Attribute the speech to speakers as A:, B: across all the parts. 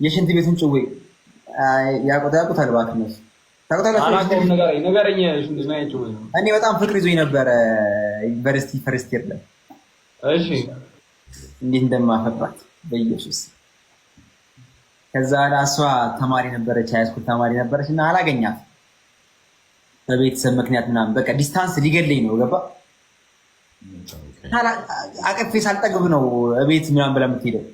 A: የሽንት ቤቱን ጭዌ ያውቁታል እባክህ እነሱ እኔ በጣም ፍቅር ይዞኝ ነበረ ዩኒቨርሲቲ ፈርስት ይር ላይ እንዴት እንደማፈቅራት በኢየሱስ። ከዛ እሷ ተማሪ ነበረች፣ ሃይስኩል ተማሪ ነበረች እና አላገኛት በቤተሰብ ምክንያት ምናምን በቃ ዲስታንስ ሊገለኝ ነው ገባ። አቅፌ ሳልጠግብ ነው እቤት ምናምን ብላ የምትሄደው።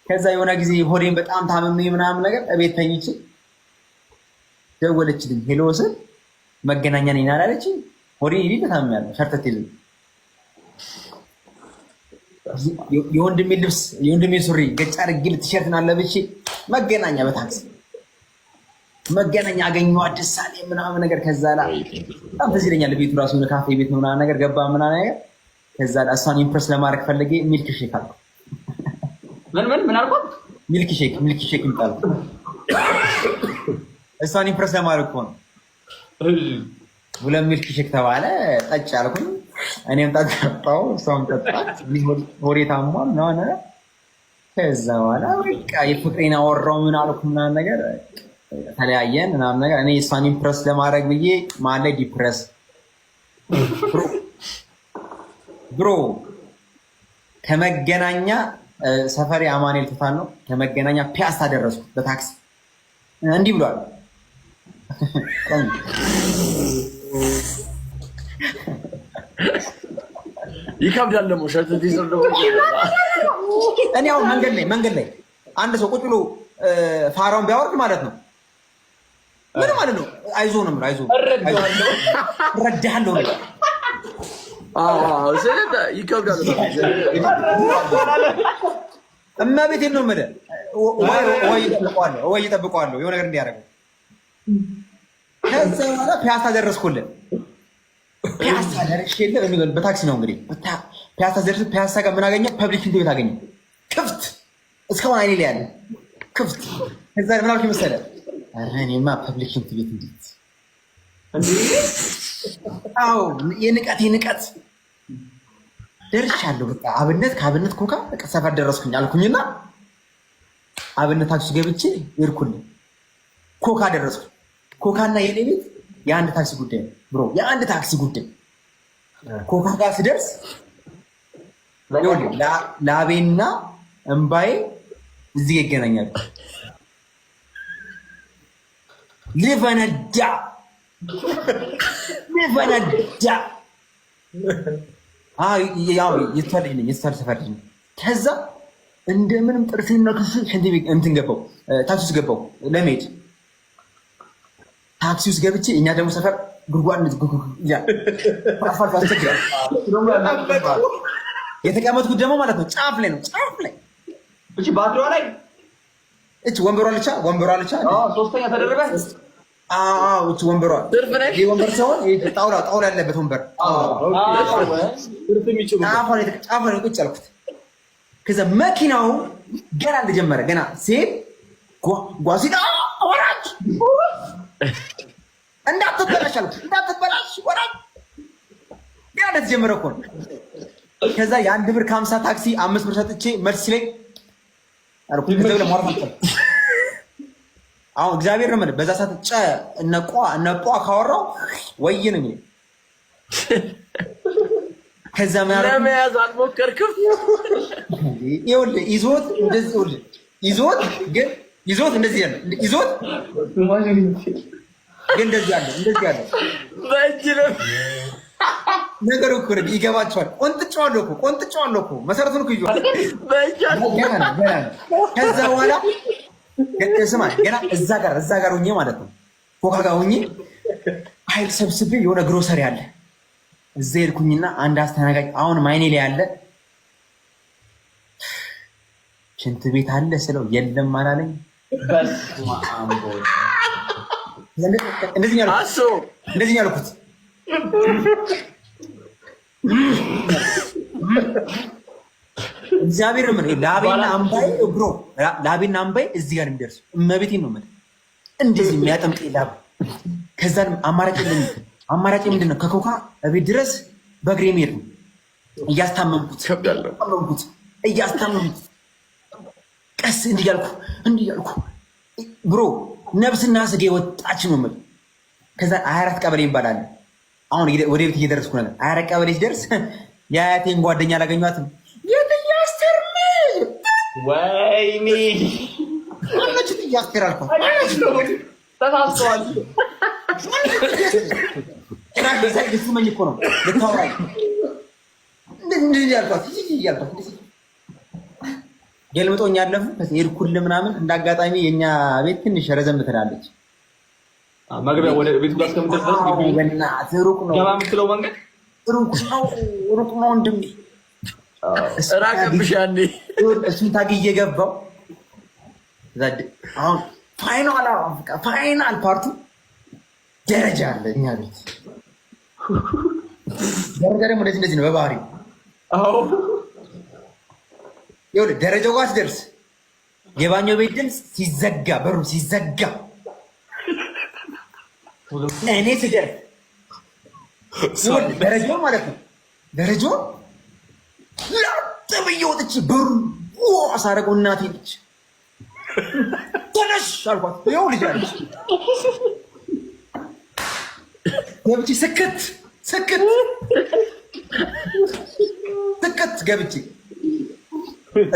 A: ከዛ የሆነ ጊዜ ሆዴን በጣም ታመሜ ምናምን ነገር እቤት ተኝቼ ደወለችልኝ። ሄሎ ስል መገናኛ ነኝ አላለችኝ። ሆዴን ይሄ ታመሚያለሁ ሸርተት ይልኝ የወንድሜ ልብስ የወንድሜ ሱሪ ገጭ አድርጌ ቲሸርትን አለብሼ መገናኛ በታክሲ መገናኛ አገኘኋት። ደስ አለኝ ምናምን ነገር። ከዛ ላይ በጣም ትዝ ይለኛል ቤቱ ራሱ ካፌ ቤት ነው ምናምን ነገር ገባ ምናምን ነገር። ከዛ ላይ እሷን ኢምፕረስ ለማድረግ ፈልጌ ሚልክ ሼክ አልኩ። ምን አልኩት? ሚልክ ሼክ ይምጣል። እሷን ኢምፕረስ ለማድረግ እኮ ነው። ሁለት ሚልክ ሼክ ተባለ። ጠጭ አልኩኝ። እኔም ጠጣሁ፣ እሷም ጠጣች። ሆዴ ታሟል ነው አለ። ከዛ በኋላ በቃ የፍቅሬን አወራሁ ምን አልኩ ምናምን ነገር ተለያየን ምናምን ነገር። እኔ እሷን ኢምፕረስ ለማድረግ ብዬ መሀል ላይ ዲፕረስ ብሮ ከመገናኛ ሰፈሬ አማኑኤል ትታን ነው። ከመገናኛ ፒያሳ ደረስኩ በታክሲ። እንዲህ ብሏል
B: ይከብዳል ደግሞ ሸርተት ይዘው ደግሞ
A: እኔ አሁን መንገድ ላይ አንድ ሰው ቁጭ ብሎ ፋራውን ቢያወርድ ማለት ነው ምን ማለት ነው? አይዞህ ነው አይዞህ እረዳለሁ።
B: ይከብዳል።
A: እመቤቴን ነው የምልህ። ወይ እጠብቀዋለሁ የሆነ ነገር እንዲያደርገው። ከዛ በኋላ ፒያሳ ደረስኩልን። ፒያሳ ደርሼልህ በታክሲ ነው እንግዲህ ፒያሳ ደርሼ ፒያሳ ጋር ምን አገኘህ? ፐብሊክ ሽንት ቤት አገኘህ ክፍት፣ እስካሁን አይኔ ላይ ያለ ክፍት። ከዛ ምን አልኩኝ መሰለህ? ኧረ እኔማ ፐብሊክ ሽንት ቤት እንዴት! አዎ የንቀት ደርሻለሁ። በቃ ከአብነት ኮካ በቃ ሰፈር ደረስኩኝ አልኩኝና አብነት ታክሲ ገብቼ ሄድኩልኝ። ኮካ ደረስኩኝ። ኮካና የኔ ቤት የአንድ ታክሲ ጉዳይ ነው ብሮ፣ የአንድ ታክሲ ጉዳይ። ኮካ ጋር ስደርስ ላቤና እምባዬ እዚህ ይገናኛሉ። ልፈነዳ የተፈርድ ነኝ። ከዛ እንደምንም ጥርሴና ክሱ ሽንት ቤት እንትን ገባው፣ ታክሲ ውስጥ ገባው ለመሄድ። ታክሲ ውስጥ ገብቼ እኛ ደግሞ ሰፈር ጉድጓድ የተቀመጥኩት ደግሞ ማለት ነው ጫፍ ላይ ነው።
C: እቺ ባትሯ ላይ
A: እቺ ወንበሯ ልቻ
C: ሶስተኛ ተደረገ።
A: እቺ ወንበሯ ይሄ ወንበር ሳይሆን ጣውላ ያለበት ወንበር ጫፍ ላይ ቁጭ አልኩት። ከዛ መኪናው ገና እንደጀመረ ገና ሲሄድ ጓሲዳ ወራጅ እንዳትበላሽ አልኩት። እንዳትበላሽ ወራጅ ገና እንደተጀመረ እኮ ነው። ከዛ የአንድ ብር ከ50 ታክሲ 5 ብር ሰጥቼ መልስ ላይ አልኩ። አሁን እግዚአብሔር ነው ማለት በዛ ሰዓት እነቋ ካወራው ወይ ነው የሚለው። ከዛ
B: ለመያዝ አልሞከርክም?
A: ይኸውልህ ይዞት እንደዚህ ያለ ግን እንደዚህ ያለ
B: በእጅ ነው
A: ነገሩ እኮ ይገባቸዋል። ቆንጥጫዋለሁ እኮ መሰረቱን እኮ ይዟል። ከዛ በኋላ ስማ ገና እዛ ጋር ሆኜ ማለት ነው ኮካ ጋር ሆኜ ኃይል ሰብስቤ የሆነ ግሮሰሪ አለ እዛ ሄድኩኝና አንድ አስተናጋጅ አሁን ማይኔ ላይ ያለ ሽንት ቤት አለ ስለው የለም አላለኝ። እንደዚህ ያልኩት እግዚአብሔር ምን ላቤና አምባይ እዚህ ጋር የሚደርሱ እመቤቴን ነው ማለት እንደዚህ የሚያጠምጥ ላብ። ከዛን አማራጭ ምንድን ነው? ከኮካ እቤት ድረስ በእግሬ መሄድ ነው። እያስታመምኩት ቀስ እንዲህ ያልኩ ብሮ ነብስና ስጋ የወጣች ነው የምልህ። ከዛ 24 ቀበሌ ይባላል። አሁን ወደ ቤት እየደረስኩ ነበር። 24 ቀበሌ ሲደርስ የአያቴን ጓደኛ አላገኟትም። የትያስተር
C: ወይኔ
A: አለች ትያስተር አልኳት።
C: ተሳስተዋል።
A: ስመኝ እኮ ነው ልታወራኝ እንደዚህ ያልኳት ገልምጦኝ ያለፉ ሄድኩልህ ምናምን። እንዳጋጣሚ የኛ ቤት ትንሽ ረዘም ትላለች።
C: መግቢያ ወደ ቤቱ ጋር እስከምትደርስ ድረስ ግቢ
A: በእናትህ ሩቅ ነው።
C: ገባ የምትለው መንገድ
A: ሩቅ ነው ወንድሜ።
B: ራቀብሽ ያኔ
A: እሱን ታግዬ ገባው። አሁን ፋይናል ፓርቱ ደረጃ አለ እኛ ቤት። ደረጃ ደግሞ እንደዚህ ነው በባህሪው። ይኸውልህ ደረጃው ጋር ስደርስ የባኛው ቤት ድምፅ ሲዘጋ፣ በሩ ሲዘጋ እኔ ስደርስ ደረጃው ማለት ነው። ደረጃው ላጥ ብዬ ወጥቼ በሩ አሳረገው። እናቴ ልጅ ተነሽ አልኳት። ይኸው ልጅ አለች። ገብቼ ስክት ገብቼ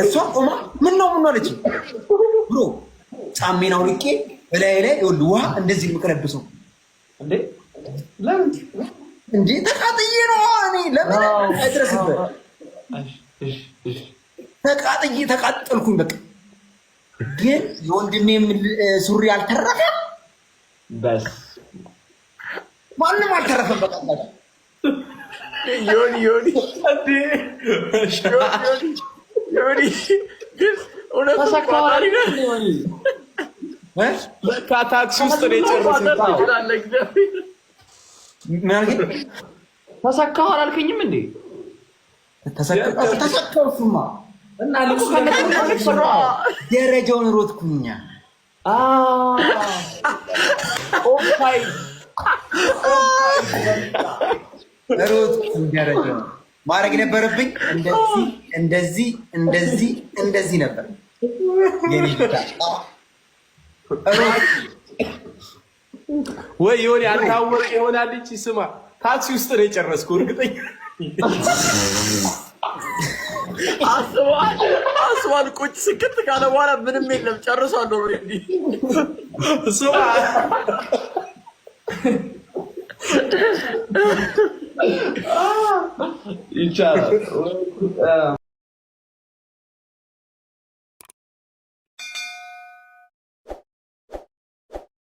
A: እሷ ቆማ ምን ነው አለች። ብሮ ጫሜን አውልቄ በላይ ላይ ይኸውልህ ውሃ እንደዚህ የምቀለብሰው እንዴ ተቃጥዬ ነው። እኔ ለምን አይድረስበት ተቃጠልኩኝ። በቃ ግን የወንድሜ ሱሪ አልተረፈም።
C: በስ
A: ማንም አልተረፈም። በቃ
B: ዮኒ ግን እውነት
C: ታክሲ ውስጥ ነው የጨረሰው። ተሰካሁ አላልከኝም እንዴ?
A: ተሰካሁማ እና ደረጃውን ሮጥኩኛ። ሮጥኩኝ ደረጃውን። ማድረግ የነበረብኝ እንደዚህ ነበር።
C: ወይ የሆነ ያልታወቀ ይሆናል እንጂ ስማ፣ ታክሲ ውስጥ ነው የጨረስኩ እርግጠኛ።
B: አስዋል ቁጭ ስክት ካለ በኋላ ምንም የለም ጨርሷለሁ።
C: ስማ ይቻላል።